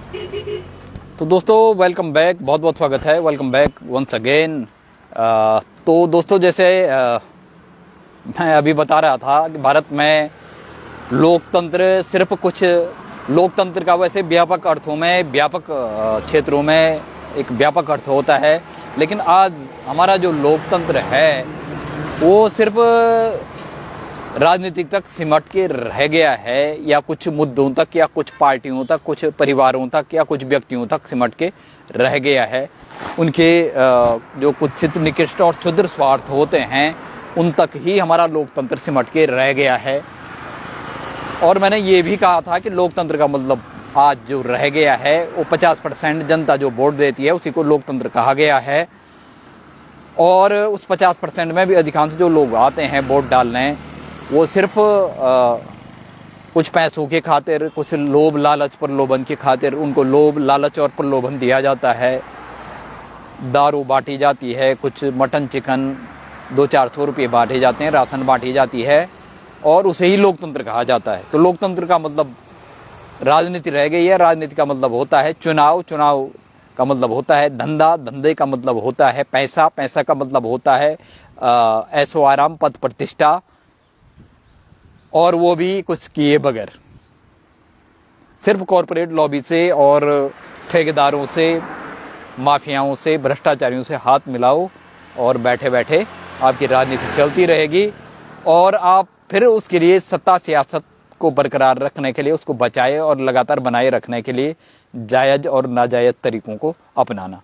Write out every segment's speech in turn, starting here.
तो दोस्तों welcome back, बहुत बहुत स्वागत है। Welcome back once again. तो दोस्तों जैसे मैं अभी बता रहा था कि भारत में लोकतंत्र सिर्फ कुछ लोकतंत्र का वैसे व्यापक अर्थों में, व्यापक क्षेत्रों में एक व्यापक अर्थ होता है, लेकिन आज हमारा जो लोकतंत्र है वो सिर्फ राजनीतिक तक सिमट के रह गया है, या कुछ मुद्दों तक, या कुछ पार्टियों तक, कुछ परिवारों तक, या कुछ व्यक्तियों तक सिमट के रह गया है। उनके जो कुत्सित, निकृष्ट और क्षुद्र स्वार्थ होते हैं उन तक ही हमारा लोकतंत्र सिमट के रह गया है। और मैंने ये भी कहा था कि लोकतंत्र का मतलब आज जो रह गया है वो 50% जनता जो वोट देती है उसी को लोकतंत्र कहा गया है। और उस 50% में भी अधिकांश जो लोग आते हैं वोट डालने, वो सिर्फ कुछ पैसों के खातिर, कुछ लोभ लालच प्रलोभन की खातिर उनको लोभ लालच और प्रलोभन दिया जाता है। दारू बांटी जाती है, कुछ मटन चिकन 200-400 रुपये बांटे जाते हैं, राशन बांटी जाती है, और उसे ही लोकतंत्र कहा जाता है। तो लोकतंत्र का मतलब राजनीति रह गई है। राजनीति का मतलब होता है चुनाव, चुनाव का मतलब होता है धंधा, धंधे का मतलब होता है पैसा, पैसा का मतलब होता है ऐशो आराम, पद प्रतिष्ठा, और वो भी कुछ किए बगैर, सिर्फ कॉरपोरेट लॉबी से और ठेकेदारों से, माफियाओं से, भ्रष्टाचारियों से हाथ मिलाओ और बैठे बैठे आपकी राजनीति चलती रहेगी। और आप फिर उसके लिए सत्ता सियासत को बरकरार रखने के लिए, उसको बचाए और लगातार बनाए रखने के लिए जायज़ और नाजायज़ तरीकों को अपनाना।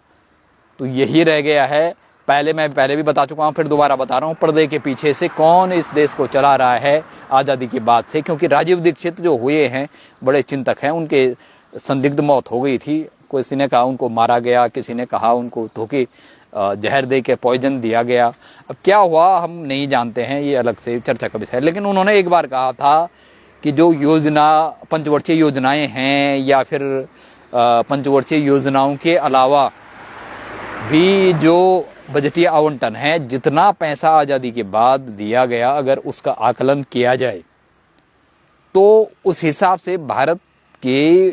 तो यही रह गया है। मैं पहले भी बता चुका हूँ, फिर दोबारा बता रहा हूँ, पर्दे के पीछे से कौन इस देश को चला रहा है आज़ादी के बाद से। क्योंकि राजीव दीक्षित जो हुए हैं बड़े चिंतक हैं, उनके संदिग्ध मौत हो गई थी। किसी ने कहा उनको मारा गया, किसी ने कहा उनको धोखे जहर दे के पॉइजन दिया गया। अब क्या हुआ हम नहीं जानते हैं, ये अलग से चर्चा का विषय है। लेकिन उन्होंने एक बार कहा था कि जो योजना, पंचवर्षीय योजनाएं हैं, या फिर पंचवर्षीय योजनाओं के अलावा भी जो बजटीय आवंटन है, जितना पैसा आज़ादी के बाद दिया गया, अगर उसका आकलन किया जाए तो उस हिसाब से भारत के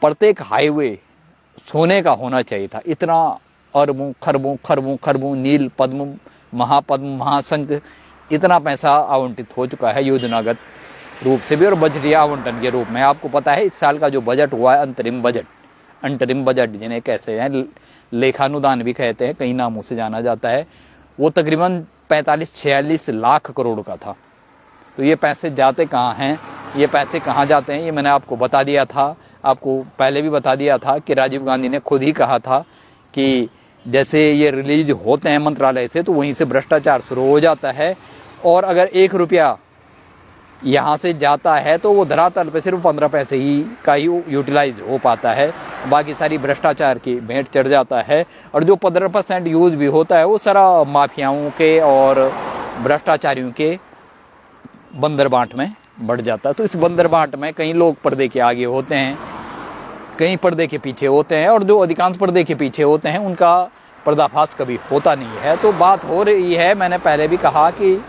प्रत्येक हाईवे सोने का होना चाहिए था। इतना अरबों खरबों खरबों खरबों, नील पद्म, महापद्म, महाशंख, इतना पैसा आवंटित हो चुका है योजनागत रूप से भी और बजटीय आवंटन के रूप में। आपको पता है इस साल का जो बजट हुआ है, अंतरिम बजट जिन्हें कैसे हैं, लेखानुदान भी कहते हैं, कई नामों से जाना जाता है, वो तकरीबन 45-46 लाख करोड़ का था। तो ये पैसे जाते कहाँ हैं, ये पैसे कहाँ जाते हैं, ये मैंने आपको बता दिया था। आपको पहले भी बता दिया था कि राजीव गांधी ने खुद ही कहा था कि जैसे ये रिलीज होते हैं मंत्रालय से तो वहीं से भ्रष्टाचार शुरू हो जाता है, और अगर 1 रुपया यहाँ से जाता है तो वो धरातल पे सिर्फ 15 पैसे ही का ही यूटिलाइज हो पाता है, बाकी सारी भ्रष्टाचार की भेंट चढ़ जाता है। और जो 15% यूज़ भी होता है वो सारा माफियाओं के और भ्रष्टाचारियों के बंदर बांट में बढ़ जाता है। तो इस बंदर बांट में कई लोग पर्दे के आगे होते हैं, कई पर्दे के पीछे होते हैं, और जो अधिकांश पर्दे के पीछे होते हैं उनका पर्दाफाश कभी होता नहीं है। तो बात हो रही है, मैंने पहले भी कहा कि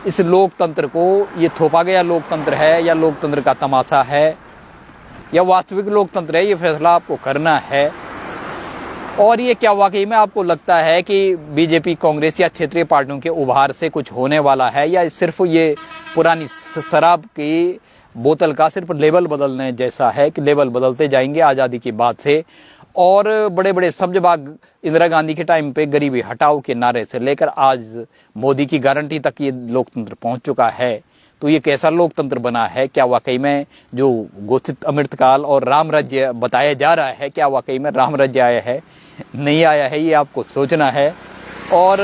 इस लोकतंत्र को, ये थोपा गया लोकतंत्र है या लोकतंत्र का तमाशा है या वास्तविक लोकतंत्र है, ये फैसला आपको करना है। और ये क्या वाकई में आपको लगता है कि बीजेपी, कांग्रेस या क्षेत्रीय पार्टियों के उभार से कुछ होने वाला है, या सिर्फ ये पुरानी शराब की बोतल का सिर्फ लेबल बदलने जैसा है कि लेबल बदलते जाएंगे आज़ादी के बाद से। और बड़े बड़े सब्जबाग इंदिरा गांधी के टाइम पे गरीबी हटाओ के नारे से लेकर आज मोदी की गारंटी तक ये लोकतंत्र पहुंच चुका है। तो ये कैसा लोकतंत्र बना है? क्या वाकई में जो घोषित अमृतकाल और राम राज्य बताया जा रहा है, क्या वाकई में राम राज्य आया है, नहीं आया है, ये आपको सोचना है। और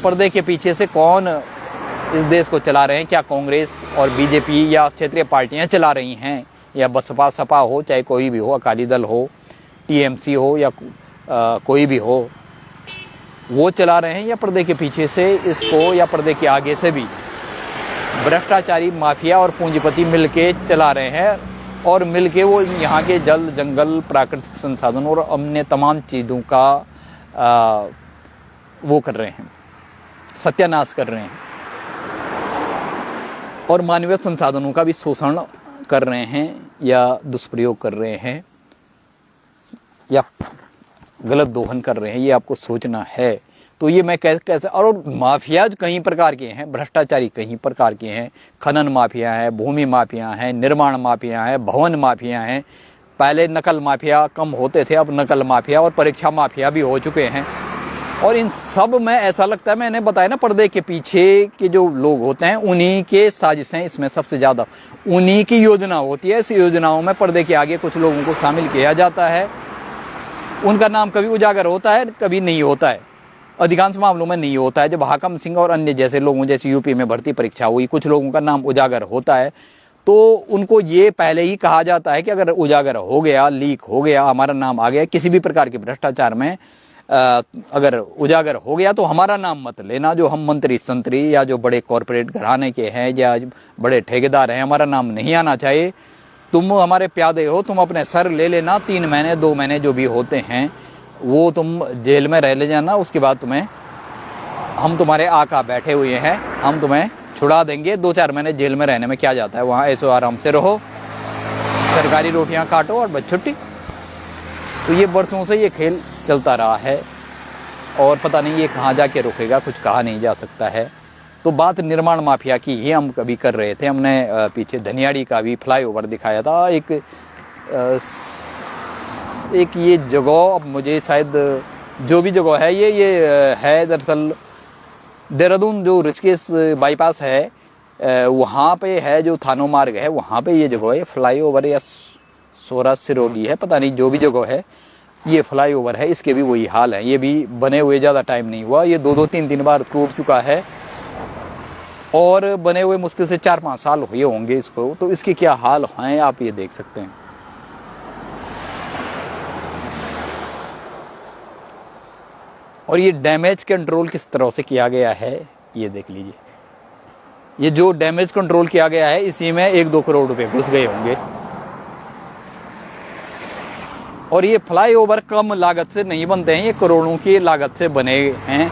पर्दे के पीछे से कौन इस देश को चला रहे हैं? क्या कांग्रेस और बीजेपी या क्षेत्रीय पार्टियां चला रही हैं, या बसपा सपा हो, चाहे कोई भी हो, अकाली दल हो, टीएमसी हो, या कोई भी हो, वो चला रहे हैं, या पर्दे के पीछे से इसको, या पर्दे के आगे से भी भ्रष्टाचारी माफिया और पूंजीपति मिलके चला रहे हैं, और मिलके वो यहाँ के जल, जंगल, प्राकृतिक संसाधन और अन्य तमाम चीज़ों का वो कर रहे हैं, सत्यानाश कर रहे हैं, और मानवीय संसाधनों का भी शोषण कर रहे हैं या दुष्प्रयोग कर रहे हैं। या गलत दोहन कर रहे हैं, ये आपको सोचना है। तो ये मैं कैसे और माफिया कई प्रकार के हैं, भ्रष्टाचारी कई प्रकार के हैं, खनन माफिया है, भूमि माफिया हैं, निर्माण माफिया हैं, भवन माफिया हैं। पहले नकल माफिया कम होते थे, अब नकल माफिया और परीक्षा माफिया भी हो चुके हैं। और इन सब में ऐसा लगता है, मैंने बताया ना, पर्दे के पीछे के जो लोग होते हैं उन्हीं के साजिशें इसमें सबसे ज़्यादा, उन्हीं की योजना होती है। इस योजनाओं में पर्दे के आगे कुछ लोगों को शामिल किया जाता है। उनका नाम कभी उजागर होता है, कभी नहीं होता है, अधिकांश मामलों में नहीं होता है। जब हाकम सिंह और अन्य जैसे लोगों, जैसे यूपी में भर्ती परीक्षा हुई, कुछ लोगों का नाम उजागर होता है, तो उनको ये पहले ही कहा जाता है कि अगर उजागर हो गया, लीक हो गया, हमारा नाम आ गया किसी भी प्रकार के भ्रष्टाचार में, अगर उजागर हो गया तो हमारा नाम मत लेना, जो हम मंत्री संतरी या जो बड़े कॉरपोरेट घराने के हैं या बड़े ठेकेदार हैं, हमारा नाम नहीं आना चाहिए। तुम हमारे प्यादे हो, तुम अपने सर ले लेना, 3 महीने 2 महीने जो भी होते हैं वो तुम जेल में रह ले जाना, उसके बाद तुम्हें, हम तुम्हारे आका बैठे हुए हैं, हम तुम्हें छुड़ा देंगे। 2-4 महीने जेल में रहने में क्या जाता है, वहाँ ऐसो आराम से रहो, सरकारी रोटियां काटो और बस छुट्टी। तो ये वर्षों से ये खेल चलता रहा है और पता नहीं ये कहाँ जाके रुकेगा, कुछ कहा नहीं जा सकता है। तो बात निर्माण माफिया की ही हम कभी कर रहे थे। हमने पीछे धनियाड़ी का भी फ्लाईओवर दिखाया था। एक ये जगह, अब मुझे शायद जो भी जगह है ये है दरअसल देहरादून जो ऋषिकेश बाईपास है, वहाँ पे है, जो थानो मार्ग है वहाँ पे ये जगह है, फ्लाईओवर या सोरा सिरोगी है, पता नहीं, जो भी जगह है ये फ्लाईओवर है। इसके भी वही हाल है, ये भी बने हुए ज़्यादा टाइम नहीं हुआ, ये 2-2, 3-3 बार टूट चुका है और बने हुए मुश्किल से 4-5 साल हुए होंगे इसको। तो इसके क्या हाल हैं आप ये देख सकते हैं। और ये डैमेज कंट्रोल किस तरह से किया गया है ये देख लीजिए। ये जो डैमेज कंट्रोल किया गया है इसी में 1-2 करोड़ रुपए घुस गए होंगे। और ये फ्लाईओवर कम लागत से नहीं बनते हैं, ये करोड़ों की लागत से बने हैं।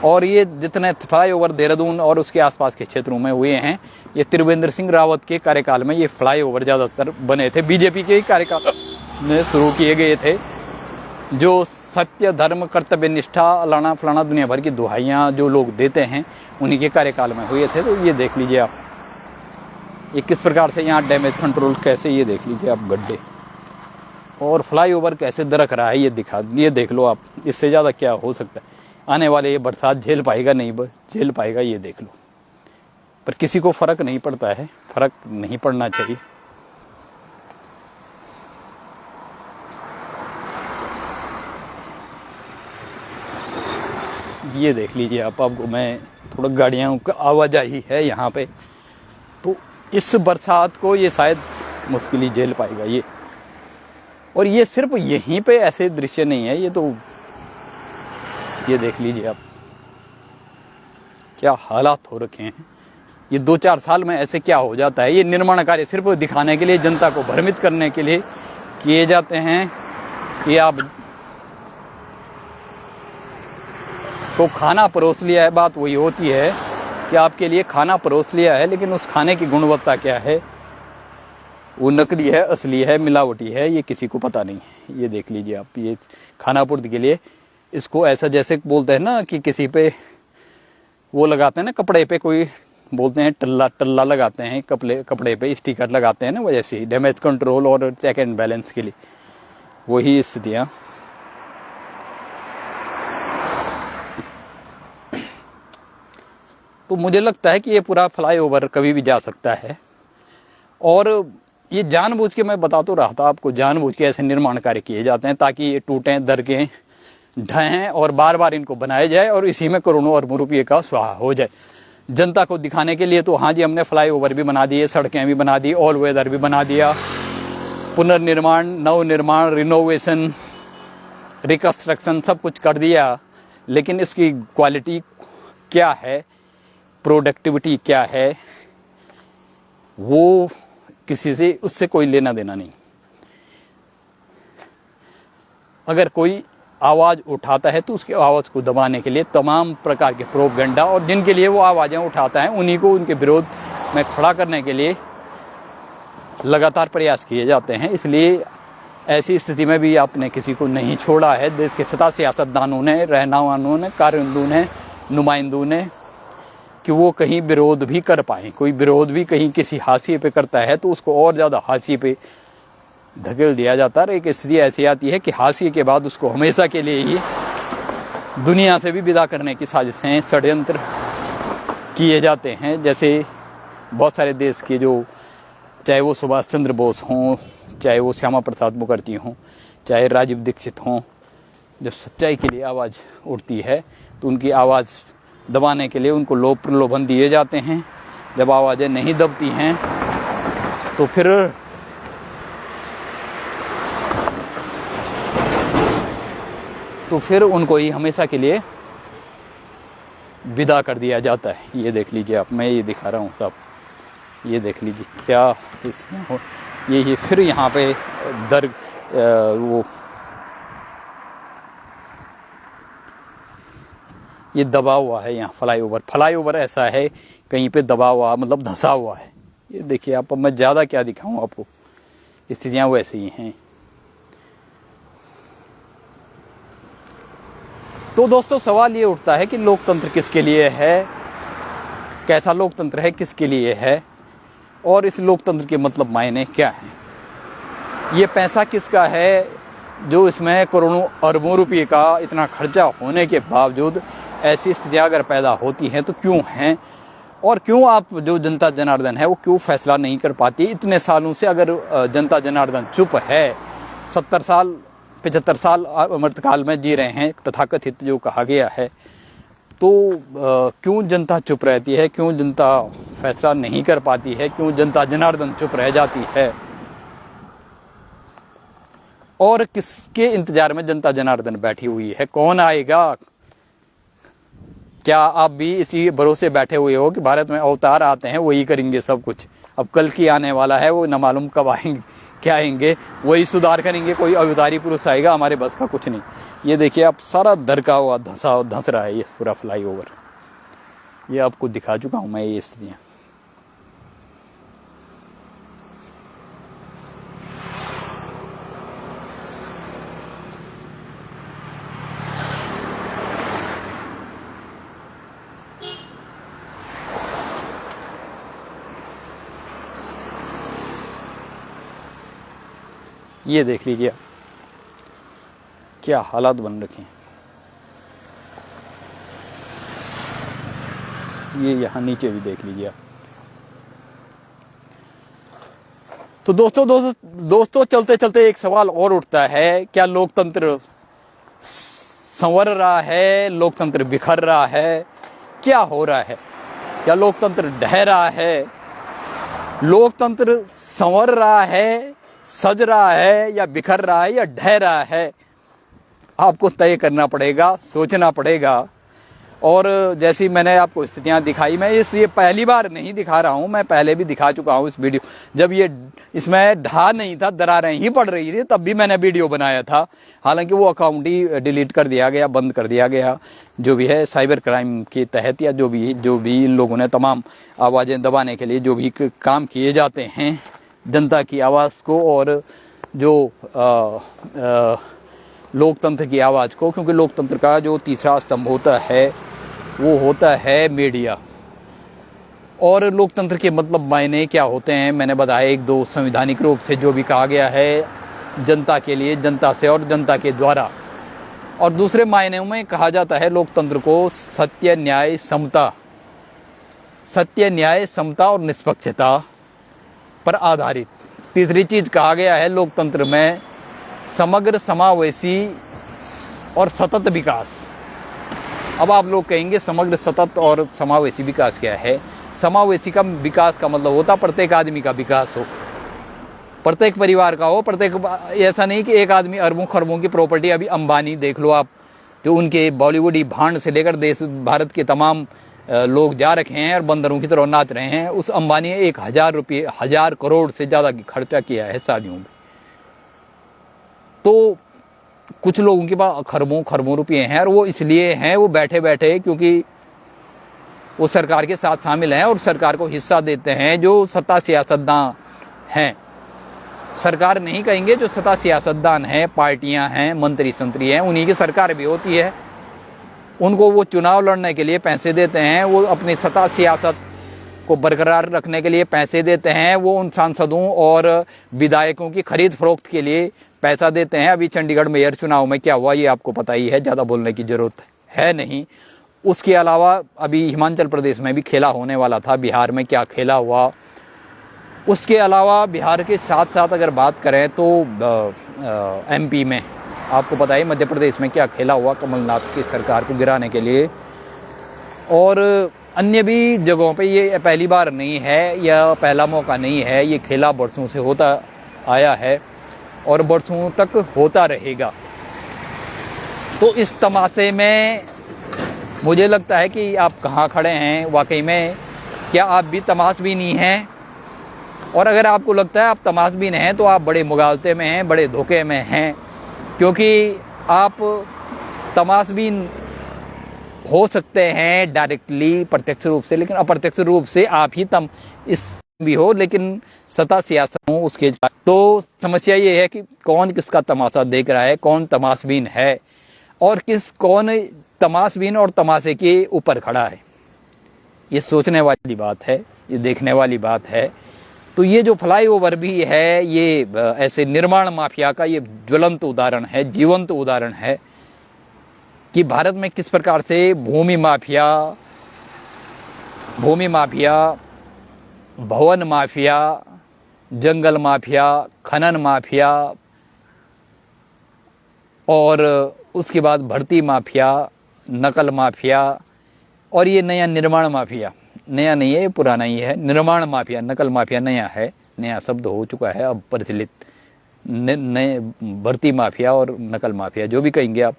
और ये जितने फ्लाईओवर देहरादून और उसके आसपास के क्षेत्रों में हुए हैं, ये त्रिवेंद्र सिंह रावत के कार्यकाल में ये फ्लाईओवर ज़्यादातर बने थे, बीजेपी के कार्यकाल में शुरू किए गए थे। जो सत्य, धर्म, कर्तव्य निष्ठा, अलाना फलाना दुनिया भर की दुहाइयाँ जो लोग देते हैं, उन्हीं के कार्यकाल में हुए थे। तो ये देख लीजिए आप, ये किस प्रकार से यहाँ डैमेज कंट्रोल कैसे, ये देख लीजिए आप गड्ढे, और फ्लाईओवर कैसे दरक रहा है ये देख लो आप। इससे ज़्यादा क्या हो सकता है। आने वाले ये बरसात झेल पाएगा, नहीं झेल पाएगा, ये देख लो। पर किसी को फ़र्क नहीं पड़ता है, फ़र्क नहीं पड़ना चाहिए। ये देख लीजिए आप, आपको मैं थोड़ा गाड़ियों का आवाजाही है यहाँ पे, तो इस बरसात को ये शायद मुश्किल ही झेल पाएगा ये। और ये सिर्फ यहीं पे ऐसे दृश्य नहीं है, ये तो ये देख लीजिए आप क्या हालात हो रखे हैं। ये 2-4 साल में ऐसे क्या हो जाता है। ये निर्माण कार्य सिर्फ दिखाने के लिए, जनता को भ्रमित करने के लिए किए जाते हैं कि आप तो खाना परोस लिया है। बात वही होती है कि आपके लिए खाना परोस लिया है, लेकिन उस खाने की गुणवत्ता क्या है, वो नकली है, असली है, मिलावटी है, ये किसी को पता नहीं है। ये देख लीजिए आप, ये खाना पूर्ति के लिए इसको ऐसा जैसे बोलते हैं ना कि किसी पे वो लगाते हैं ना, कपड़े पे कोई बोलते हैं टल्ला लगाते हैं, कपड़े पे स्टिकर लगाते हैं ना, वो जैसे डैमेज कंट्रोल और चेक एंड बैलेंस के लिए वही स्थितियाँ। तो मुझे लगता है कि ये पूरा फ्लाईओवर कभी भी जा सकता है। और ये जानबूझ के, मैं बता तो रहा था आपको, जानबूझ के ऐसे निर्माण कार्य किए जाते हैं ताकि ये टूटें, दरकें, ढहें और बार बार इनको बनाया जाए और इसी में करोड़ों अरबों रुपये का स्वाहा हो जाए। जनता को दिखाने के लिए तो हाँ जी, हमने फ्लाईओवर भी बना दिए, सड़कें भी बना दी, ऑल वेदर भी बना दिया, पुनर्निर्माण, नवनिर्माण, रिनोवेशन, रिकंस्ट्रक्शन सब कुछ कर दिया, लेकिन इसकी क्वालिटी क्या है, प्रोडक्टिविटी क्या है, वो किसी से, उससे कोई लेना देना नहीं। अगर कोई आवाज़ उठाता है तो उसकी आवाज़ को दबाने के लिए तमाम प्रकार के प्रोपेगेंडा, और जिनके लिए वो आवाज़ें उठाता है उन्हीं को उनके विरोध में खड़ा करने के लिए लगातार प्रयास किए जाते हैं। इसलिए ऐसी स्थिति में भी आपने किसी को नहीं छोड़ा है। देश के सत्ता सियासतदानों ने, रहनुमाओं ने, कार्यकर्ताओं ने, नुमाइंदों ने, कि वो कहीं विरोध भी कर पाएँ। कोई विरोध भी कहीं किसी हाशिए पे करता है तो उसको और ज़्यादा हाशिए पे धकेल दिया जाता है। एक स्थिति ऐसी आती है कि हाशिए के बाद उसको हमेशा के लिए ही दुनिया से भी विदा करने की साजिशें, षड्यंत्र किए जाते हैं। जैसे बहुत सारे देश के जो, चाहे वो सुभाष चंद्र बोस हों, चाहे वो श्यामा प्रसाद मुखर्जी हों, चाहे राजीव दीक्षित हों, जब सच्चाई के लिए आवाज़ उठती है तो उनकी आवाज़ दबाने के लिए उनको लोभ प्रलोभन दिए जाते हैं। जब आवाज़ें नहीं दबती हैं तो फिर उनको ही हमेशा के लिए विदा कर दिया जाता है। ये देख लीजिए आप, मैं ये दिखा रहा हूँ सब, ये देख लीजिए क्या इसमें हो। ये फिर यहाँ पे वो ये दबा हुआ है यहाँ फ्लाईओवर ऐसा है कहीं पे दबा हुआ, मतलब धंसा हुआ है। ये देखिए आप, अब मैं ज़्यादा क्या दिखाऊँ आपको, स्थितियाँ वैसे ही हैं। तो दोस्तों सवाल ये उठता है कि लोकतंत्र किसके लिए है, कैसा लोकतंत्र है, किसके लिए है, और इस लोकतंत्र के मतलब मायने क्या हैं। ये पैसा किसका है जो इसमें करोड़ों अरबों रुपये का इतना खर्चा होने के बावजूद ऐसी स्थितियाँ अगर पैदा होती हैं तो क्यों हैं, और क्यों आप जो जनता जनार्दन है वो क्यों फैसला नहीं कर पाती। इतने सालों से अगर जनता जनार्दन चुप है, 70 साल 75 साल अमृतकाल में जी रहे हैं तथाकथित जो कहा गया है, तो क्यों जनता चुप रहती है, क्यों जनता फैसला नहीं कर पाती है, क्यों जनता जनार्दन चुप रह जाती है, और किसके इंतजार में जनता जनार्दन बैठी हुई है, कौन आएगा। क्या आप भी इसी भरोसे बैठे हुए हो कि भारत में अवतार आते हैं वही करेंगे सब कुछ, अब कल की आने वाला है वो न मालूम कब आएंगे, क्या आएंगे, वही सुधार करेंगे, कोई अवतारी पुरुष आएगा, हमारे बस का कुछ नहीं। ये देखिए आप, सारा दरका हुआ धंस रहा है ये पूरा फ्लाईओवर। ये आपको दिखा चुका हूं मैं ये स्थितियाँ। ये देख लीजिए क्या हालात बन रखे हैं। ये यहाँ नीचे भी देख लीजिए आप। तो दोस्तों चलते चलते एक सवाल और उठता है, क्या लोकतंत्र संवर रहा है, लोकतंत्र बिखर रहा है, क्या हो रहा है, क्या लोकतंत्र ढह रहा है, लोकतंत्र संवर रहा है, सज रहा है, या बिखर रहा है, या ढह रहा है। आपको तय करना पड़ेगा, सोचना पड़ेगा। और जैसी मैंने आपको स्थितियां दिखाई, मैं ये पहली बार नहीं दिखा रहा हूं, मैं पहले भी दिखा चुका हूं इस वीडियो। जब ये इसमें ढहा नहीं था, दरारें ही पड़ रही थी, तब भी मैंने वीडियो बनाया था। हालांकि वो अकाउंट ही डिलीट कर दिया गया, बंद कर दिया गया, जो भी है साइबर क्राइम के तहत, या जो भी इन लोगों ने तमाम आवाज़ें दबाने के लिए जो भी काम किए जाते हैं जनता की आवाज़ को, और जो लोकतंत्र की आवाज़ को, क्योंकि लोकतंत्र का जो तीसरा स्तंभ होता है वो होता है मीडिया। और लोकतंत्र के मतलब मायने क्या होते हैं मैंने बताया, एक दो संवैधानिक रूप से जो भी कहा गया है जनता के लिए, जनता से और जनता के द्वारा। और दूसरे मायने में कहा जाता है लोकतंत्र को सत्य न्याय समता और निष्पक्षता पर आधारित। तीसरी चीज कहा गया है लोकतंत्र में समग्र, समावेशी और सतत विकास। अब आप लोग कहेंगे समग्र, सतत और समावेशी विकास क्या है। समावेशी का विकास का मतलब होता प्रत्येक आदमी का विकास हो, प्रत्येक परिवार का हो, प्रत्येक, ऐसा नहीं कि एक आदमी अरबों खरबों की प्रॉपर्टी, अभी अंबानी देख लो आप, जो उनके बॉलीवुड भांड से लेकर देश भारत के तमाम लोग जा रखे हैं और बंदरों की तरह नाच रहे हैं। उस अंबानी ने 1000 करोड़ से ज़्यादा खर्चा किया है शादियों में। तो कुछ लोगों के पास खरबों रुपये हैं, और वो इसलिए हैं, वो बैठे बैठे क्योंकि वो सरकार के साथ शामिल हैं और सरकार को हिस्सा देते हैं, जो सत्ता सियासतदान हैं। सरकार नहीं कहेंगे, जो सत्ता सियासतदान हैं, पार्टियां हैं, मंत्री संतरी हैं, उन्हीं की सरकार भी होती है। उनको वो चुनाव लड़ने के लिए पैसे देते हैं, वो अपनी सत्ता सियासत को बरकरार रखने के लिए पैसे देते हैं, वो उन सांसदों और विधायकों की खरीद फरोख्त के लिए पैसा देते हैं। अभी चंडीगढ़ मेयर चुनाव में क्या हुआ ये आपको पता ही है, ज़्यादा बोलने की ज़रूरत है नहीं। उसके अलावा अभी हिमाचल प्रदेश में भी खेला होने वाला था, बिहार में क्या खेला हुआ। उसके अलावा बिहार के साथ साथ अगर बात करें तो एमपी में आपको पता है, मध्य प्रदेश में क्या खेला हुआ कमलनाथ की सरकार को गिराने के लिए। और अन्य भी जगहों पे ये पहली बार नहीं है या पहला मौका नहीं है, ये खेला बरसों से होता आया है और बरसों तक होता रहेगा। तो इस तमाशे में मुझे लगता है कि आप कहाँ खड़े हैं वाकई में, क्या आप भी तमाशबीनी हैं? और अगर आपको लगता है आप तमाशबीन हैं तो आप बड़े मुगालते में हैं, बड़े धोखे में हैं, क्योंकि आप तमाशबीन हो सकते हैं डायरेक्टली, प्रत्यक्ष रूप से, लेकिन अप्रत्यक्ष रूप से आप ही इस भी हो, लेकिन सत्ता सियासत हो उसके। तो समस्या ये है कि कौन किसका तमाशा देख रहा है, कौन तमाशबीन है और कौन तमाशबीन और तमाशे के ऊपर खड़ा है। ये सोचने वाली बात है, ये देखने वाली बात है। तो ये जो फ्लाईओवर भी है, ये ऐसे निर्माण माफिया का ये ज्वलंत उदाहरण है, जीवंत उदाहरण है कि भारत में किस प्रकार से भूमि माफिया, भवन माफिया, जंगल माफिया, खनन माफिया और उसके बाद भर्ती माफिया, नकल माफिया और ये नया निर्माण माफिया, नया नहीं है, ये पुराना ही है। निर्माण माफिया, नकल माफिया नया है, नया शब्द हो चुका है अब प्रचलित। नए भर्ती माफिया और नकल माफिया जो भी कहेंगे आप,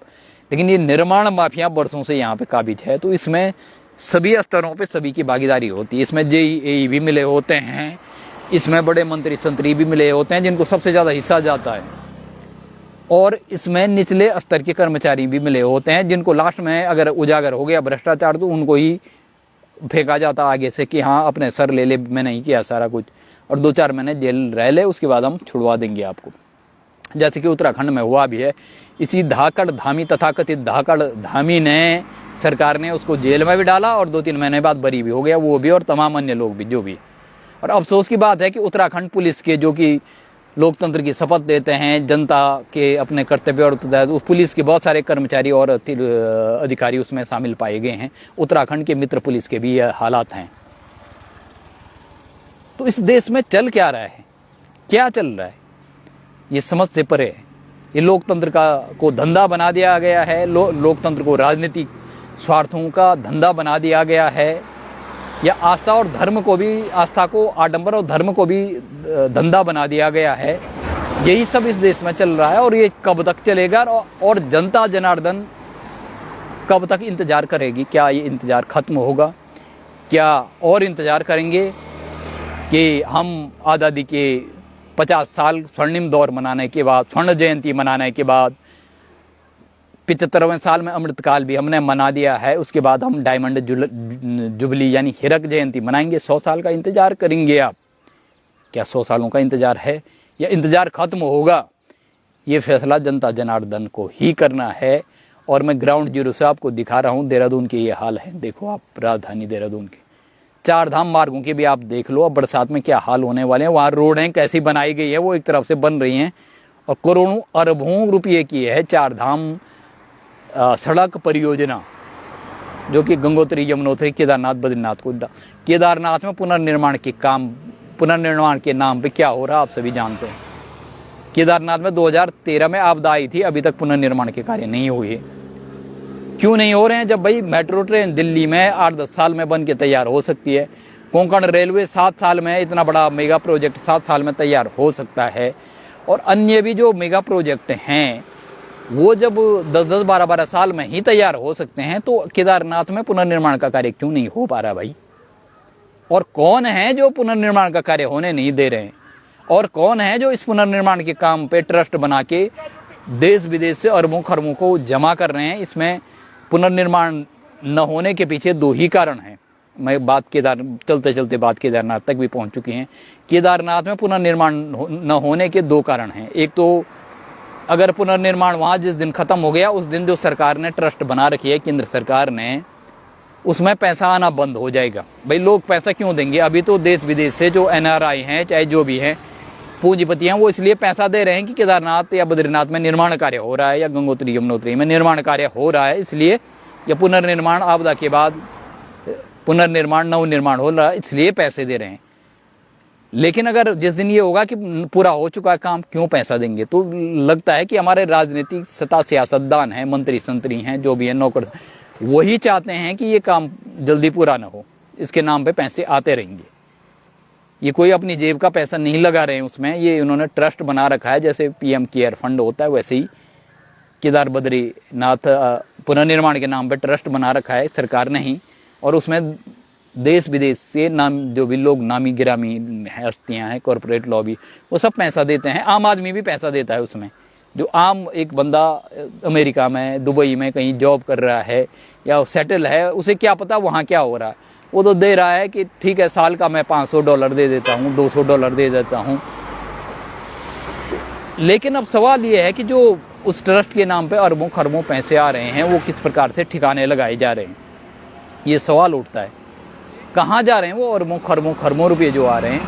लेकिन ये निर्माण माफिया बरसों से यहाँ पे काबिज है। तो इसमें सभी स्तरों पे सभी की भागीदारी होती है। इसमें जेईई भी मिले होते हैं, इसमें बड़े मंत्री संतरी भी मिले होते हैं जिनको सबसे ज़्यादा हिस्सा जाता है, और इसमें निचले स्तर के कर्मचारी भी मिले होते हैं जिनको लास्ट में अगर उजागर हो गया भ्रष्टाचार तो उनको ही फेंका जाता आगे से कि हाँ अपने सर ले ले, मैंने ही किया सारा कुछ, और 2-4 महीने जेल रह ले, उसके बाद हम छुड़वा देंगे आपको। जैसे कि उत्तराखंड में हुआ भी है। इसी धाकड़ धामी, तथाकथित धाकड़ धामी ने, सरकार ने उसको जेल में भी डाला और 2-3 महीने बाद बरी भी हो गया, वो भी और तमाम अन्य लोग भी जो भी। और अफसोस की बात है कि उत्तराखंड पुलिस के, जो कि लोकतंत्र की शपथ देते हैं, जनता के अपने कर्तव्य और उत्तरदायित्व, उस पुलिस के बहुत सारे कर्मचारी और अधिकारी उसमें शामिल पाए गए हैं। उत्तराखंड के मित्र पुलिस के भी यह हालात हैं। तो इस देश में चल क्या रहा है, क्या चल रहा है, ये समझ से परे है। ये लोकतंत्र को धंधा बना दिया गया है, लोकतंत्र को राजनीतिक स्वार्थों का धंधा बना दिया गया है, या आस्था और धर्म को भी, आस्था को आडंबर और धर्म को भी धंधा बना दिया गया है। यही सब इस देश में चल रहा है और ये कब तक चलेगा और जनता जनार्दन कब तक इंतजार करेगी? क्या ये इंतजार खत्म होगा? क्या और इंतजार करेंगे कि हम आज़ादी के 50 साल स्वर्णिम दौर मनाने के बाद, स्वर्ण जयंती मनाने के बाद, 75वें साल में अमृतकाल भी हमने मना दिया है, उसके बाद हम डायमंड जुबली यानी हीरक जयंती मनाएंगे? 100 साल का इंतजार करेंगे आप? क्या 100 सालों का इंतजार है या इंतजार खत्म होगा? ये फैसला जनता जनार्दन को ही करना है। और मैं ग्राउंड जीरो से आपको दिखा रहा हूँ देहरादून के ये हाल है। देखो आप, राजधानी देहरादून के 4 धाम मार्गों के भी आप देख लो, अब बरसात में क्या हाल होने वाले हैं। वहाँ रोडें कैसी बनाई गई है, वो एक तरफ से बन रही हैं और करोड़ों अरबों रुपये की है 4 धाम सड़क परियोजना, जो कि गंगोत्री, यमुनोत्री, केदारनाथ, बद्रीनाथ को। केदारनाथ में पुनर्निर्माण के नाम पे क्या हो रहा आप सभी जानते हैं। केदारनाथ में 2013 में आपदा आई थी, अभी तक पुनर्निर्माण के कार्य नहीं हुए। क्यों नहीं हो रहे हैं? जब भाई मेट्रो ट्रेन दिल्ली में 8-10 साल में बन के तैयार हो सकती है, कोंकण रेलवे 7 साल में, इतना बड़ा मेगा प्रोजेक्ट 7 साल में तैयार हो सकता है, और अन्य भी जो मेगा प्रोजेक्ट हैं वो जब 10-10, 12-12 साल में ही तैयार हो सकते हैं, तो केदारनाथ में पुनर्निर्माण का कार्य क्यों नहीं हो पा रहा भाई? और कौन है जो पुनर्निर्माण का कार्य होने नहीं दे रहे हैं? और कौन है जो इस पुनर्निर्माण के काम पे ट्रस्ट बना के देश विदेश से अरबों खरबों को जमा कर रहे हैं? इसमें पुनर्निर्माण न होने के पीछे 2 ही कारण हैं। मैं बात चलते चलते बात केदारनाथ तक भी पहुंच चुकी हैं। केदारनाथ में पुनर्निर्माण न होने के दो कारण हैं। एक तो अगर पुनर्निर्माण वहाँ जिस दिन खत्म हो गया, उस दिन जो सरकार ने ट्रस्ट बना रखी है, केंद्र सरकार ने, उसमें पैसा आना बंद हो जाएगा। भाई लोग पैसा क्यों देंगे? अभी तो देश विदेश से जो NRI हैं, चाहे जो भी हैं, पूंजीपति हैं, वो इसलिए पैसा दे रहे हैं कि केदारनाथ या बद्रीनाथ में निर्माण कार्य हो रहा है, या गंगोत्री यमुनोत्री में निर्माण कार्य हो रहा है, इसलिए या पुनर्निर्माण आपदा के बाद पुनर्निर्माण नवनिर्माण हो रहा है, इसलिए पैसे दे रहे हैं। लेकिन अगर जिस दिन ये होगा कि पूरा हो चुका है काम, क्यों पैसा देंगे? तो लगता है कि हमारे राजनीतिक सत्ता सियासतदान हैं, मंत्री संतरी हैं, जो भी है, नौकर, वही चाहते हैं कि ये काम जल्दी पूरा ना हो, इसके नाम पे पैसे आते रहेंगे। ये कोई अपनी जेब का पैसा नहीं लगा रहे हैं उसमें, ये उन्होंने ट्रस्ट बना रखा है, जैसे PM केयर फंड होता है, वैसे ही केदार बद्रीनाथ पुनर्निर्माण के नाम पे ट्रस्ट बना रखा है सरकार ने ही, और उसमें देश विदेश से नाम जो भी लोग, नामी गिरामी हस्तियां हैं, कॉरपोरेट लॉबी, वो सब पैसा देते हैं। आम आदमी भी पैसा देता है उसमें। जो आम एक बंदा अमेरिका में, दुबई में कहीं जॉब कर रहा है या सेटल है, उसे क्या पता वहाँ क्या हो रहा है? वो तो दे रहा है कि ठीक है, साल का मैं $500 दे देता हूँ, $200 दे देता हूँ। लेकिन अब सवाल ये है कि जो उस ट्रस्ट के नाम पे अरबों खरबों पैसे आ रहे हैं, वो किस प्रकार से ठिकाने लगाए जा रहे हैं, ये सवाल उठता है। कहाँ जा रहे हैं वो अरबों खरबों रुपये जो आ रहे हैं?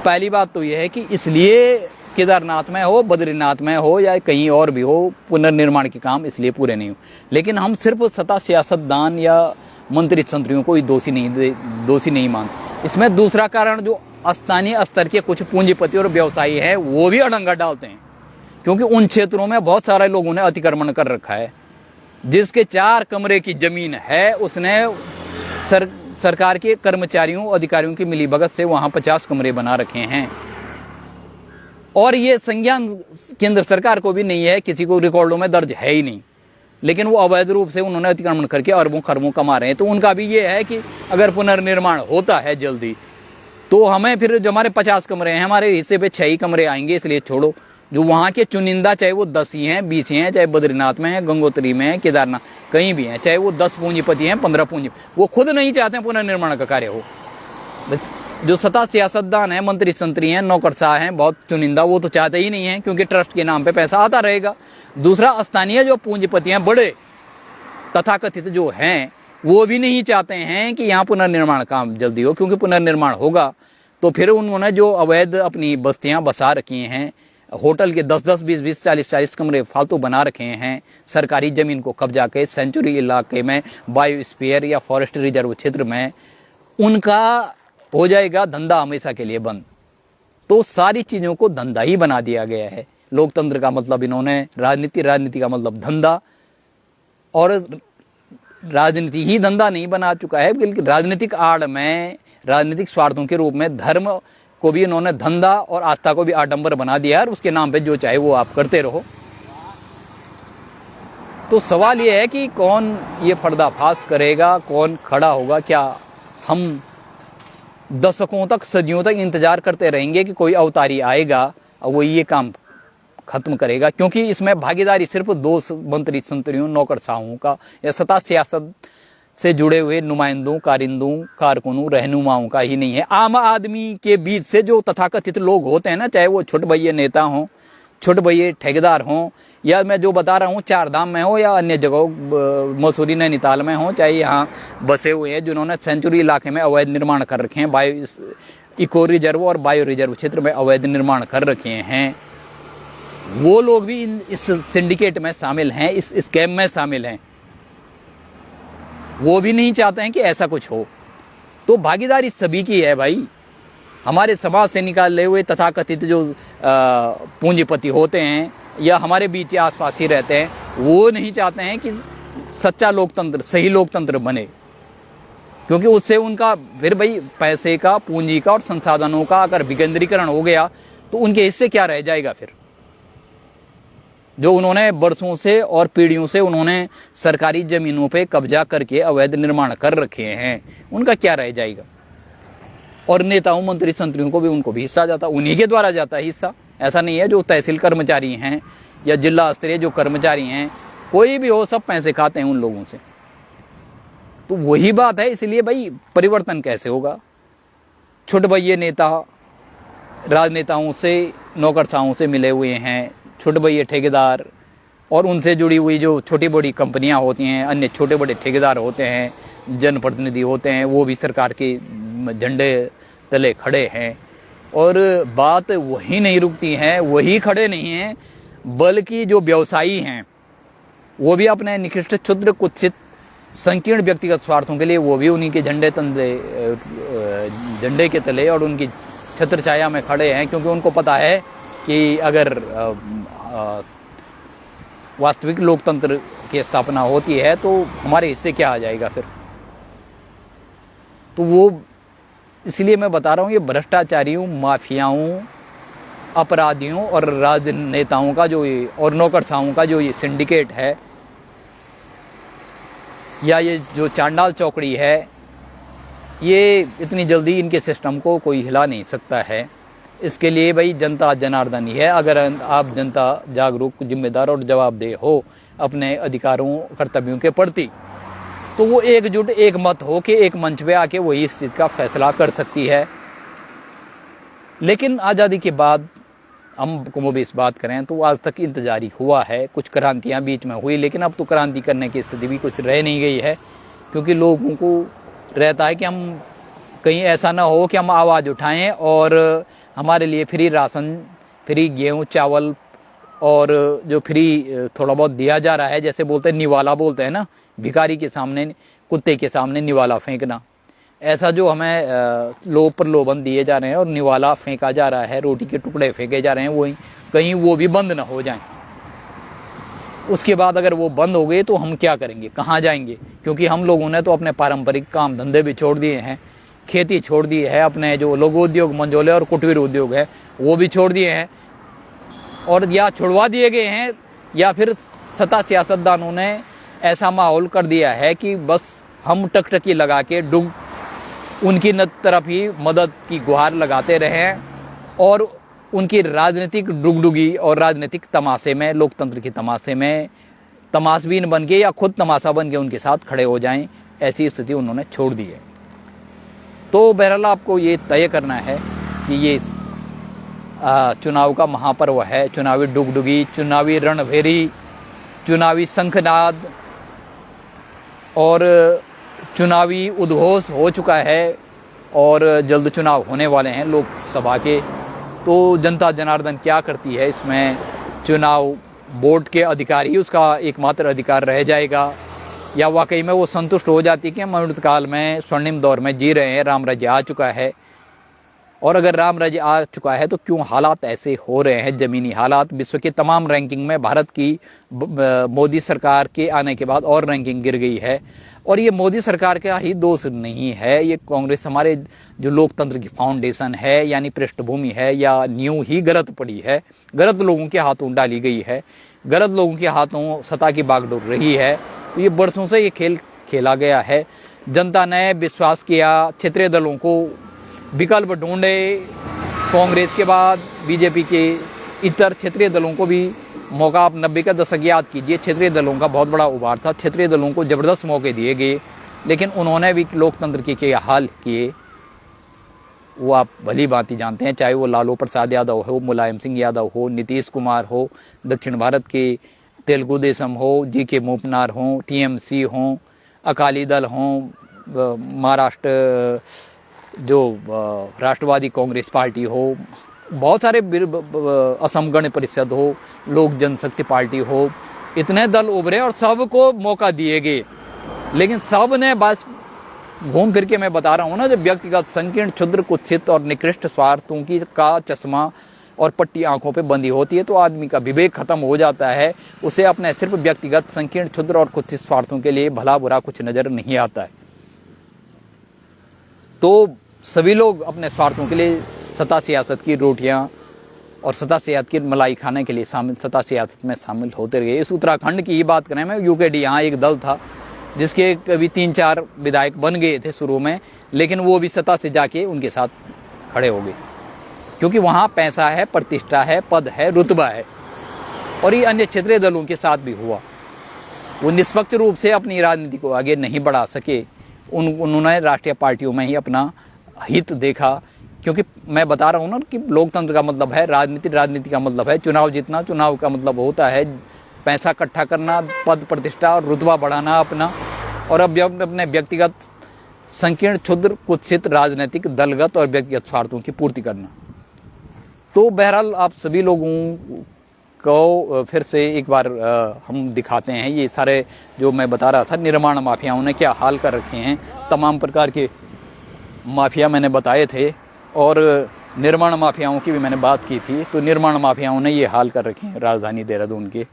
पहली बात तो ये है कि इसलिए केदारनाथ में हो, बद्रीनाथ में हो, या कहीं और भी हो, पुनर्निर्माण के काम इसलिए पूरे नहीं हो। लेकिन हम सिर्फ सत्ता सियासतदान या मंत्री संतरियों को दोषी नहीं मानते। इसमें दूसरा कारण, जो स्थानीय स्तर के कुछ पूंजीपति और व्यवसायी हैं, वो भी अड़ंगा डालते हैं, क्योंकि उन क्षेत्रों में बहुत सारे लोगों ने अतिक्रमण कर रखा है। जिसके 4 कमरे की जमीन है, उसने सरकार के कर्मचारियों अधिकारियों की मिलीभगत से वहां 50 कमरे बना रखे हैं। और ये संज्ञान केंद्र सरकार को भी नहीं है, किसी को रिकॉर्डों में दर्ज है ही नहीं, लेकिन वो अवैध रूप से उन्होंने अतिक्रमण करके अरबों खरबों कमा रहे हैं। तो उनका भी ये है कि अगर पुनर्निर्माण होता है जल्दी, तो हमें फिर जो हमारे 50 कमरे हैं, हमारे हिस्से पे 6 ही कमरे आएंगे, इसलिए छोड़ो। जो वहाँ के चुनिंदा, चाहे वो 10 ही हैं, 20 ही हैं, चाहे बद्रीनाथ में है, गंगोत्री में है, केदारनाथ, कहीं भी हैं, चाहे वो 10 पूंजीपति हैं, 15 पूंजी, वो खुद नहीं चाहते हैं पुनर्निर्माण का कार्य हो। जो सत्ता सियासतदान है, मंत्री संतरी हैं, नौकरशाह हैं, बहुत चुनिंदा, वो तो चाहते ही नहीं है, क्योंकि ट्रस्ट के नाम पे पैसा आता रहेगा। दूसरा, स्थानीय जो पूंजीपति हैं, बड़े तथाकथित जो हैं, वो भी नहीं चाहते हैं कि यहाँ पुनर्निर्माण काम जल्दी हो, क्योंकि पुनर्निर्माण होगा तो फिर उन्होंने जो अवैध अपनी बस्तियां बसा रखी हैं, होटल के 10-10, 20-20, 40-40 कमरे फालतू बना रखे हैं, सरकारी जमीन को कब्जा के सेंचुरी इलाके में, बायोस्फीयर या फॉरेस्ट रिजर्व क्षेत्र में, उनका हो जाएगा धंधा हमेशा के लिए बंद। तो सारी चीजों को धंधा ही बना दिया गया है। लोकतंत्र का मतलब इन्होंने राजनीति का मतलब धंधा, और राजनीति ही धंधा नहीं बना चुका है, बल्कि राजनीतिक आड़ में, राजनीतिक स्वार्थों के रूप में धर्म को भी इन्होंने धंधा और आस्था को भी आडंबर बना दिया है, और उसके नाम पे जो चाहे वो आप करते रहो। तो सवाल ये है कि कौन ये पर्दाफाश करेगा, कौन खड़ा होगा? क्या हम दशकों तक, सदियों तक इंतजार करते रहेंगे कि कोई अवतारी आएगा और वो ये काम खत्म करेगा? क्योंकि इसमें भागीदारी सिर्फ 2 मंत्री संतरियों, नौकरशाहों का या सत्ता सियासत से जुड़े हुए नुमाइंदों, कारिंदों, कारकुनों, रहनुमाओं का ही नहीं है। आम आदमी के बीच से जो तथाकथित लोग होते हैं ना, चाहे वो छोटे भैया नेता हों, छोटे भैया ठेकेदार हों, या मैं जो बता रहा हूँ 4 धाम में हो या अन्य जगहों, मसूरी नैनीताल में हो, चाहे यहाँ बसे हुए हैं जिन्होंने सेंचुरी इलाके में अवैध निर्माण कर रखे हैं, बायो इको रिजर्व और बायो रिजर्व क्षेत्र में अवैध निर्माण कर रखे हैं, वो लोग भी इस सिंडिकेट में शामिल हैं, इस स्कैम में शामिल हैं। वो भी नहीं चाहते हैं कि ऐसा कुछ हो। तो भागीदारी सभी की है भाई। हमारे समाज से निकाले हुए तथाकथित जो पूंजीपति होते हैं या हमारे बीच आसपास ही रहते हैं, वो नहीं चाहते हैं कि सच्चा लोकतंत्र, सही लोकतंत्र बने, क्योंकि उससे उनका फिर भाई पैसे का, पूंजी का और संसाधनों का अगर विकेंद्रीकरण हो गया तो उनके हिस्से क्या रह जाएगा? फिर जो उन्होंने बरसों से और पीढ़ियों से उन्होंने सरकारी जमीनों पे कब्जा करके अवैध निर्माण कर रखे हैं, उनका क्या रह जाएगा? और नेताओं, मंत्री संतरियों को भी, उनको भी हिस्सा जाता, उन्हीं के द्वारा जाता है हिस्सा। ऐसा नहीं है जो तहसील कर्मचारी हैं या जिला स्तरीय जो कर्मचारी हैं, कोई भी हो, सब पैसे खाते हैं उन लोगों से। तो वही बात है, इसलिए भाई परिवर्तन कैसे होगा? छुटभइये नेता राजनेताओं से, नौकरशाहों से मिले हुए हैं, छुटभइये ठेकेदार और उनसे जुड़ी हुई जो छोटी बड़ी कंपनियां होती हैं, अन्य छोटे बड़े ठेकेदार होते हैं, जनप्रतिनिधि होते हैं, वो भी सरकार के झंडे तले खड़े हैं। और बात वही नहीं रुकती है, वही खड़े नहीं हैं, बल्कि जो व्यवसायी हैं वो भी अपने निकृष्ट, क्षुद्र, कुत्सित, संकीर्ण व्यक्तिगत स्वार्थों के लिए वो भी उन्हीं के झंडे के तले और उनकी छत्र छाया में खड़े हैं, क्योंकि उनको पता है कि अगर वास्तविक लोकतंत्र की स्थापना होती है तो हमारे हिस्से क्या आ जाएगा फिर। तो वो इसलिए मैं बता रहा हूँ, ये भ्रष्टाचारियों, माफियाओं, अपराधियों और राजनेताओं का जो ये और नौकरशाहों का जो ये सिंडिकेट है, या ये जो चांडाल चौकड़ी है, ये इतनी जल्दी इनके सिस्टम को कोई हिला नहीं सकता है। इसके लिए भाई जनता जनार्दन ही है। अगर आप जनता जागरूक, जिम्मेदार और जवाबदेह हो अपने अधिकारों, कर्तव्यों के प्रति, तो वो एकजुट, एक मत हो के एक मंच पे आके वही इस चीज़ का फैसला कर सकती है। लेकिन आज़ादी के बाद हम को भी इस बात करें तो आज तक इंतजार ही हुआ है। कुछ क्रांतियां बीच में हुई, लेकिन अब तो क्रांति करने की स्थिति भी कुछ रह नहीं गई है, क्योंकि लोगों को रहता है कि हम कहीं ऐसा ना हो कि हम आवाज़ उठाएं और हमारे लिए फ्री राशन, फ्री गेहूँ, चावल और जो फ्री थोड़ा बहुत दिया जा रहा है, जैसे बोलते हैं निवाला बोलते हैं ना, भिखारी के सामने, कुत्ते के सामने निवाला फेंकना, ऐसा जो हमें लोभ प्रलोभन दिए जा रहे हैं और निवाला फेंका जा रहा है, रोटी के टुकड़े फेंके जा रहे हैं, वही कहीं वो भी बंद ना हो जाएं। उसके बाद अगर वो बंद हो गए तो हम क्या करेंगे, कहाँ जाएंगे? क्योंकि हम लोगों ने तो अपने पारंपरिक काम धंधे भी छोड़ दिए हैं, खेती छोड़ दी है, अपने जो लघु उद्योग, मंझोले और कुटीर उद्योग है वो भी छोड़ दिए हैं, और या छुड़वा दिए गए हैं, या फिर सत्ता सियासतदानों ने ऐसा माहौल कर दिया है कि बस हम टकटकी लगा के उनकी तरफ ही मदद की गुहार लगाते रहें और उनकी राजनीतिक डुगडुगी और राजनीतिक तमाशे में, लोकतंत्र की तमाशे में तमाशबीन बन के या खुद तमाशा बन के उनके साथ खड़े हो जाएं, ऐसी स्थिति उन्होंने छोड़ दी है। तो बहरहाल आपको ये तय करना है कि ये चुनाव का महापर्व है, चुनावी डुगडुगी, चुनावी रणभेरी, चुनावी शंखनाद और चुनावी उद्घोष हो चुका है और जल्द चुनाव होने वाले हैं लोकसभा के। तो जनता जनार्दन क्या करती है इसमें? चुनाव बोर्ड के अधिकारी उसका एकमात्र अधिकार रह जाएगा, या वाकई में वो संतुष्ट हो जाती है कि हम अमृतकाल में, स्वर्णिम दौर में जी रहे हैं, राम राज्य आ चुका है। और अगर राम राज्य आ चुका है तो क्यों हालात ऐसे हो रहे हैं, ज़मीनी हालात? विश्व के तमाम रैंकिंग में भारत की मोदी सरकार के आने के बाद और रैंकिंग गिर गई है, और ये मोदी सरकार का ही दोष नहीं है, ये कांग्रेस, हमारे जो लोकतंत्र की फाउंडेशन है, यानी पृष्ठभूमि है या नींव ही गलत पड़ी है, गलत लोगों के हाथों डाली गई है, गलत लोगों के हाथों सत्ता की बागडोर रही है। तो ये बरसों से ये खेल खेला गया है। जनता ने विश्वास किया, क्षेत्रीय दलों को विकल्प ढूंढे, कांग्रेस के बाद बीजेपी के इतर क्षेत्रीय दलों को भी मौका। आप 90 का दशक याद कीजिए, क्षेत्रीय दलों का बहुत बड़ा उभार था, क्षेत्रीय दलों को ज़बरदस्त मौके दिए गए, लेकिन उन्होंने भी लोकतंत्र के क्या हाल किए वो आप भली भांति जानते हैं। चाहे वो लालू प्रसाद यादव हो, मुलायम सिंह यादव हो, नीतीश कुमार हो, दक्षिण भारत के तेलुगु देशम हो, जी.के. मूपनार हो, टीएमसी हो, अकाली दल हो, महाराष्ट्र जो राष्ट्रवादी कांग्रेस पार्टी हो, बहुत सारे, असम गण परिषद हो, लोक जनशक्ति पार्टी हो, इतने दल उभरे और सबको मौका दिए गए, लेकिन सब ने बस घूम फिर के, मैं बता रहा हूँ ना, जब व्यक्तिगत, संकीर्ण, क्षुद्र, कुत्सित और निकृष्ट स्वार्थों की का चश्मा और पट्टी आंखों पे बंदी होती है तो आदमी का विवेक खत्म हो जाता है। उसे अपने सिर्फ व्यक्तिगत, संकीर्ण, क्षुद्र और कुत्सित स्वार्थों के लिए भला बुरा कुछ नजर नहीं आता है। तो सभी लोग अपने स्वार्थों के लिए सत्ता सियासत की रोटियां और सत्ता सियासत की मलाई खाने के लिए सत्ता सियासत में शामिल होते रहे। इस उत्तराखंड की ही बात करें, मैं यूकेडी, यहाँ एक दल था जिसके कभी 3-4 विधायक बन गए थे शुरू में, लेकिन वो भी सत्ता से जाके उनके साथ खड़े हो गए, क्योंकि वहाँ पैसा है, प्रतिष्ठा है, पद है, रुतबा है। और ये अन्य क्षेत्रीय दलों के साथ भी हुआ, वो निष्पक्ष रूप से अपनी राजनीति को आगे नहीं बढ़ा सके, उन्होंने राष्ट्रीय पार्टियों में ही अपना हित देखा। क्योंकि मैं बता रहा हूँ ना कि लोकतंत्र का मतलब है राजनीति, राजनीति का मतलब है चुनाव जीतना, चुनाव का मतलब होता है पैसा इकट्ठा करना, पद प्रतिष्ठा और रुतबा बढ़ाना अपना, और अब अपने व्यक्तिगत संकीर्ण, क्षुद्र, कुत्सित राजनीतिक, दलगत और व्यक्तिगत स्वार्थों की पूर्ति करना। तो बहरहाल आप सभी लोगों को फिर से एक बार हम दिखाते हैं ये सारे जो मैं बता रहा था निर्माण माफियाओं ने क्या हाल कर रखे हैं। तमाम प्रकार के माफिया मैंने बताए थे और निर्माण माफियाओं की भी मैंने बात की थी। तो निर्माण माफियाओं ने ये हाल कर रखे हैं राजधानी देहरादून के।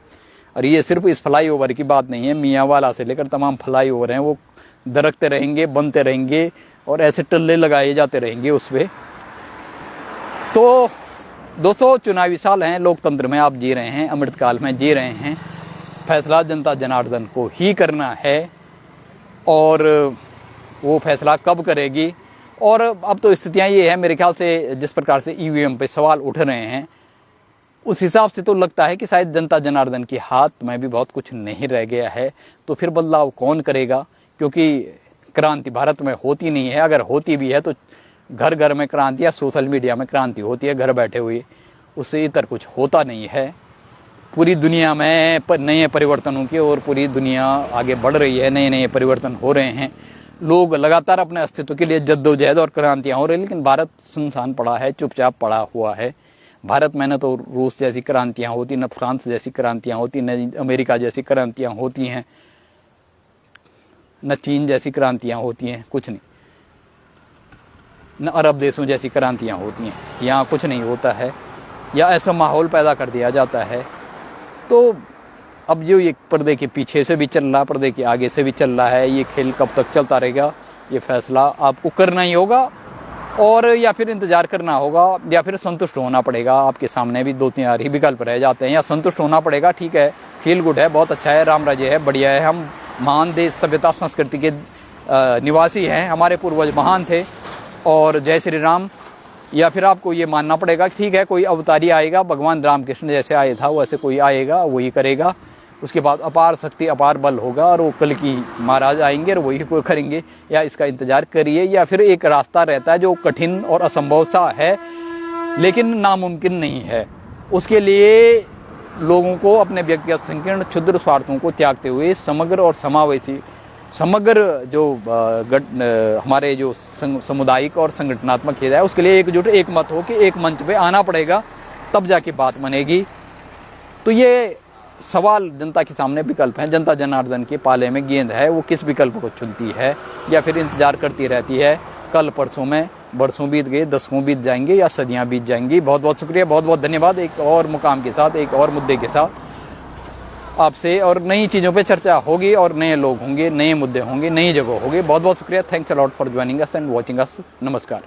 और ये सिर्फ इस फ्लाईओवर की बात नहीं है, मियांवाला से लेकर तमाम फ्लाईओवर हैं वो दरकते रहेंगे, बनते रहेंगे और ऐसे टल्ले लगाए जाते रहेंगे उस पर। तो दोस्तों चुनावी साल हैं, लोकतंत्र में आप जी रहे हैं, अमृतकाल में जी रहे हैं। फैसला जनता जनार्दन को ही करना है और वो फैसला कब करेगी। और अब तो स्थितियां ये है मेरे ख्याल से जिस प्रकार से ईवीएम पे सवाल उठ रहे हैं उस हिसाब से तो लगता है कि शायद जनता जनार्दन के हाथ में भी बहुत कुछ नहीं रह गया है। तो फिर बदलाव कौन करेगा, क्योंकि क्रांति भारत में होती नहीं है। अगर होती भी है तो घर घर में क्रांति या सोशल मीडिया में क्रांति होती है घर बैठे हुए, उससे इतर कुछ होता नहीं है। पूरी दुनिया में नए परिवर्तनों की और पूरी दुनिया आगे बढ़ रही है, नए नए परिवर्तन हो रहे हैं, लोग लगातार अपने अस्तित्व के लिए जद्दोजहद और क्रांतियाँ हो रही, लेकिन भारत सुनसान पड़ा है, चुपचाप पड़ा हुआ है। भारत में न तो रूस जैसी क्रांतियाँ होती, न फ्रांस जैसी क्रांतियाँ होती, न अमेरिका जैसी क्रांतियाँ होती हैं, न चीन जैसी क्रांतियाँ होती हैं, कुछ नहीं, न अरब देशों जैसी क्रांतियाँ होती हैं। यहाँ कुछ नहीं होता है या ऐसा माहौल पैदा कर दिया जाता है। तो अब जो ये पर्दे के पीछे से भी चल रहा, पर्दे के आगे से भी चल रहा है, ये खेल कब तक चलता रहेगा ये फैसला आपको करना ही होगा और या फिर इंतज़ार करना होगा या फिर संतुष्ट होना पड़ेगा। आपके सामने भी 2-3 ही विकल्प रह जाते हैं। या संतुष्ट होना पड़ेगा, ठीक है, फील गुड है, बहुत अच्छा है, राम राज्य है, बढ़िया है, हम महान देश सभ्यता संस्कृति के निवासी हैं, हमारे पूर्वज महान थे और जय श्री राम। या फिर आपको ये मानना पड़ेगा ठीक है कोई अवतारी आएगा, भगवान रामकृष्ण जैसे आए था वैसे कोई आएगा, वही करेगा, उसके बाद अपार शक्ति अपार बल होगा और वो कल की महाराज आएंगे और वही कोई करेंगे, या इसका इंतजार करिए। या फिर एक रास्ता रहता है जो कठिन और असंभव सा है लेकिन नामुमकिन नहीं है, उसके लिए लोगों को अपने व्यक्तिगत संकीर्ण क्षुद्र स्वार्थों को त्यागते हुए समग्र और समावेशी समग्र जो हमारे जो सामुदायिक और संगठनात्मक खेल है उसके लिए एकजुट एक मत हो कि एक मंच पे आना पड़ेगा, तब जाके बात बनेगी। तो ये सवाल जनता के सामने विकल्प हैं, जनता जनार्दन के पाले में गेंद है, वो किस विकल्प को चुनती है या फिर इंतजार करती रहती है। कल परसों में बरसों बीत गए, दशकों बीत जाएंगे या सदियां बीत जाएंगी। बहुत बहुत शुक्रिया, बहुत बहुत धन्यवाद। एक और मुकाम के साथ, एक और मुद्दे के साथ आपसे और नई चीज़ों पे चर्चा होगी और नए लोग होंगे, नए मुद्दे होंगे, नई जगह होंगे। बहुत बहुत शुक्रिया। Thanks a lot for joining us and watching us. नमस्कार।